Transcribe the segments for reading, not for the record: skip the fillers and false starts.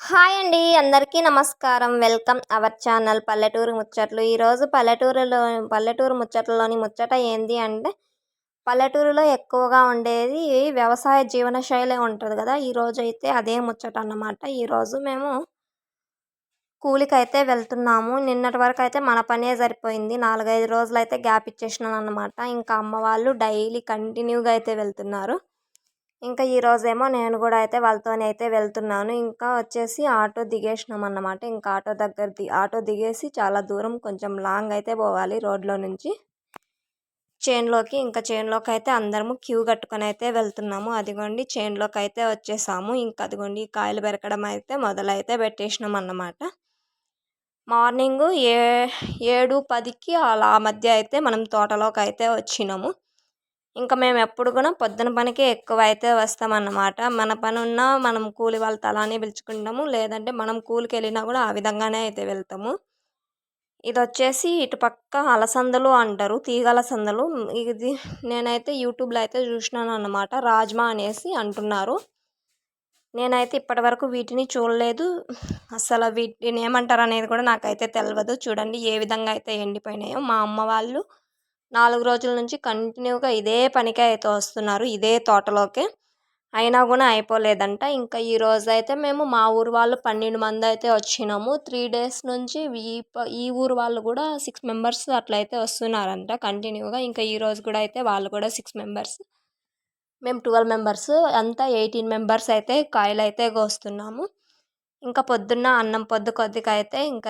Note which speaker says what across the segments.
Speaker 1: Hi అండి. అందరికీ నమస్కారం. వెల్కమ్ అవర్ ఛానల్ పల్లెటూరు ముచ్చట్లు. ఈరోజు పల్లెటూరు ముచ్చట్లలోని ముచ్చట ఏంది అంటే, పల్లెటూరులో ఎక్కువగా ఉండేది వ్యవసాయ జీవన శైలే ఉంటది గదా! ఈరోజైతే అదే ముచ్చట అన్నమాట. ఈరోజు మేము కూలికైతే వెళ్తున్నాము. నిన్నటి వరకైతే మన పనే సరిపోయింది. 4, 5 రోజులైతే గ్యాప్ ఇచ్చేసినానన్నమాట. ఇంకా అమ్మ వాళ్ళు డైలీ కంటిన్యూగా అయితే వెళ్తున్నారు. ఇంకా ఈరోజేమో నేను గూడా అయితే వాళ్ళతోనే అయితే వెళ్తున్నాను. ఇంకా వచ్చేసి ఆటో దిగేసినామన్నమాట. ఇంకా ఆటో దిగేసి చాలా దూరం కొంచెం లాంగ్ అయితే పోవాలి రోడ్లో నుంచి చేనులోకైతే అందరము క్యూ కట్టుకొని వెళ్తున్నాము. అదిగోండి చేనులోకైతే వచ్చేసాము. ఇంకా అదిగోండి కాయలు పెరకడం అయితే మొదలైతే పెట్టేసినామన్నమాట. మార్నింగు 7:10కి అలా ఆ మధ్య అయితే మనం తోటలోకైతే వచ్చినాము. ఇంకా మేము ఎప్పుడు కూడా పొద్దున పనికే ఎక్కువైతే వస్తామన్నమాట. మన పనున్నా మనం కూలి వాళ్ళతో అలానే పిలుచుకుంటాము. లేదంటే మనం కూలికెళ్ళినా కూడా ఆ విధంగానే అయితే వెళ్తాము. ఇదొచ్చేసి ఇటుపక్క అలసందలు అంటారు. తీగలసందలు. ఇది నేనైతే యూట్యూబ్‌లో అయితే చూసినానన్నమాట. రాజ్మా అనేసి అంటున్నారు. నేనైతే ఇప్పటివరకు వీటిని చూడలేదు. అసలు వీటిని ఏమంటారనేది కూడా నాకైతే తెలవదు. చూడండి ఏ విధంగా అయితే ఎండిపోయినాయో. మా అమ్మ వాళ్ళు 4 రోజుల నుంచి కంటిన్యూగా ఇదే పనికే అయితే వస్తున్నారు. ఇదే తోటలోకే. అయినా కూడా అయిపోలేదంట. ఇంకా ఈరోజైతే మేము మా ఊరు వాళ్ళు 12 మందైతే వచ్చినాము. 3 డేస్ నుంచి ఈ ఊరు వాళ్ళు కూడా 6 మెంబర్స్ అట్లయితే వస్తున్నారంట కంటిన్యూగా. ఇంకా ఈరోజు కూడా అయితే వాళ్ళు కూడా 6 మెంబర్స్. మేము 12 మెంబర్స్. అంతా 18 మెంబర్స్ అయితే కాయలైతే కోస్తున్నాము. ఇంకా పొద్దున్న అన్నం కొద్దికైతే ఇంకా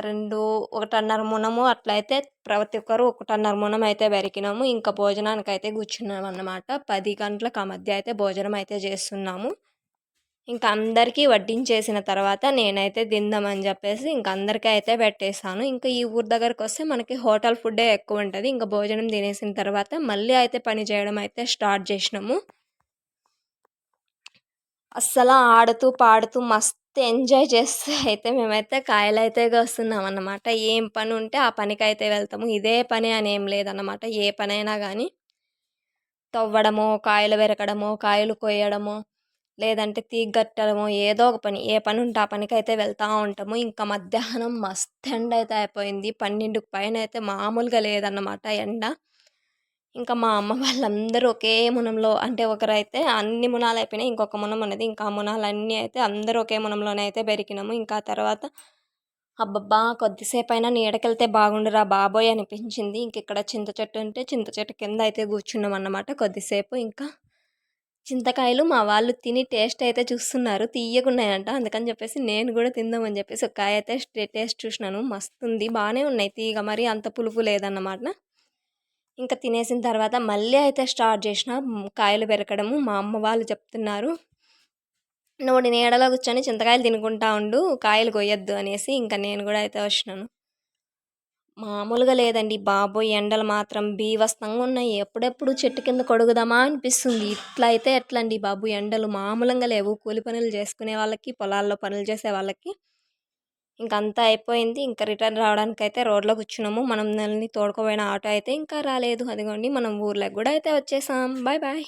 Speaker 1: 1.5 మునము అట్లయితే ప్రతి ఒక్కరు 1.5 మునం అయితే పెరికినాము. ఇంకా భోజనానికైతే కూర్చున్నామన్నమాట. 10 గంటలకు ఆ మధ్య అయితే భోజనం అయితే చేస్తున్నాము. ఇంకా అందరికీ వడ్డించేసిన తర్వాత నేనైతే తిందామని చెప్పేసి ఇంక అందరికీ అయితే పెట్టేసాను. ఇంకా ఈ ఊరు దగ్గరకొస్తే మనకి హోటల్ ఫుడ్డే ఎక్కువ ఉంటుంది. ఇంకా భోజనం తినేసిన తర్వాత మళ్ళీ అయితే పని చేయడం అయితే స్టార్ట్ చేసినాము. అస్సలు ఆడుతూ పాడుతూ మస్తు ఎంజాయ్ చేస్తూ అయితే మేమైతే కాయలైతే కోస్తున్నామన్నమాట. ఏం పని ఉంటే ఆ పనికైతే వెళ్తాము. ఇదే పని అని ఏం లేదన్నమాట. ఏ పనైనా కానీ తవ్వడమో, కాయలు పెరకడమో, కాయలు కొయ్యడమో, లేదంటే తీగట్టడమో ఏదో ఒక పని. ఏ పని ఉంటే ఆ పనికైతే వెళ్తూ ఉంటాము. ఇంకా మధ్యాహ్నం మస్తు ఎండ అయితే అయిపోయింది. 12కి పైన అయితే మామూలుగా లేదన్నమాట ఎండ. ఇంకా మా అమ్మ వాళ్ళందరూ ఒకే మునంలో అంటే ఒకరైతే అన్ని మునాలు అయిపోయినాయి. ఇంకొక మునం ఉన్నది. ఇంకా ఆ మునాలన్నీ అయితే అందరూ ఒకే మునంలోనే అయితే పెరికినాము. ఇంకా ఆ తర్వాత అబ్బబ్బా! కొద్దిసేపైనా నీడకెళ్తే బాగుండురా బాబోయ్ అనిపించింది. ఇంక ఇక్కడ చింత చెట్టు ఉంటే చింత చెట్టు కింద అయితే కూర్చున్నామన్నమాట కొద్దిసేపు. ఇంకా చింతకాయలు మా వాళ్ళు తిని టేస్ట్ అయితే చూస్తున్నారు. తియ్యగున్నాయంట. అందుకని చెప్పేసి నేను కూడా తిందామని చెప్పేసి ఒక కాయ అయితే టేస్ట్ చూసినాను. మస్తుంది. బాగానే ఉన్నాయి తీగ. మరి అంత పులుపు లేదన్నమాట. ఇంకా తినేసిన తర్వాత మళ్ళీ అయితే స్టార్ట్ చేసిన కాయలు పెరకడము. మా అమ్మ వాళ్ళు చెప్తున్నారు, "నువ్వు నీడలో కూర్చొని చింతకాయలు తినుకుంటా ఉండు, కాయలు కొయ్యొద్దు" అనేసి. ఇంకా నేను కూడా అయితే వచ్చినాను. మామూలుగా లేదండి బాబోయ్! ఎండలు మాత్రం బీభత్సంగా ఉన్నాయి. ఎప్పుడెప్పుడు చెట్టు కింద కొడుగుదామా అనిపిస్తుంది. ఇట్లా అయితే ఎట్లండి బాబు ఎండలు మామూలంగా లేవు. కూలి పనులు చేసుకునే వాళ్ళకి, పొలాల్లో పనులు చేసే వాళ్ళకి. ఇంక అంతా అయిపోయింది. ఇంకా రిటర్న్ రావడానికైతే రోడ్లో కూర్చున్నాము. మనల్ని తోడుకోపోయిన ఆటో అయితే ఇంకా రాలేదు. అదిగోండి మనం ఊర్లోకి కూడా అయితే వచ్చేసాం. Bye bye.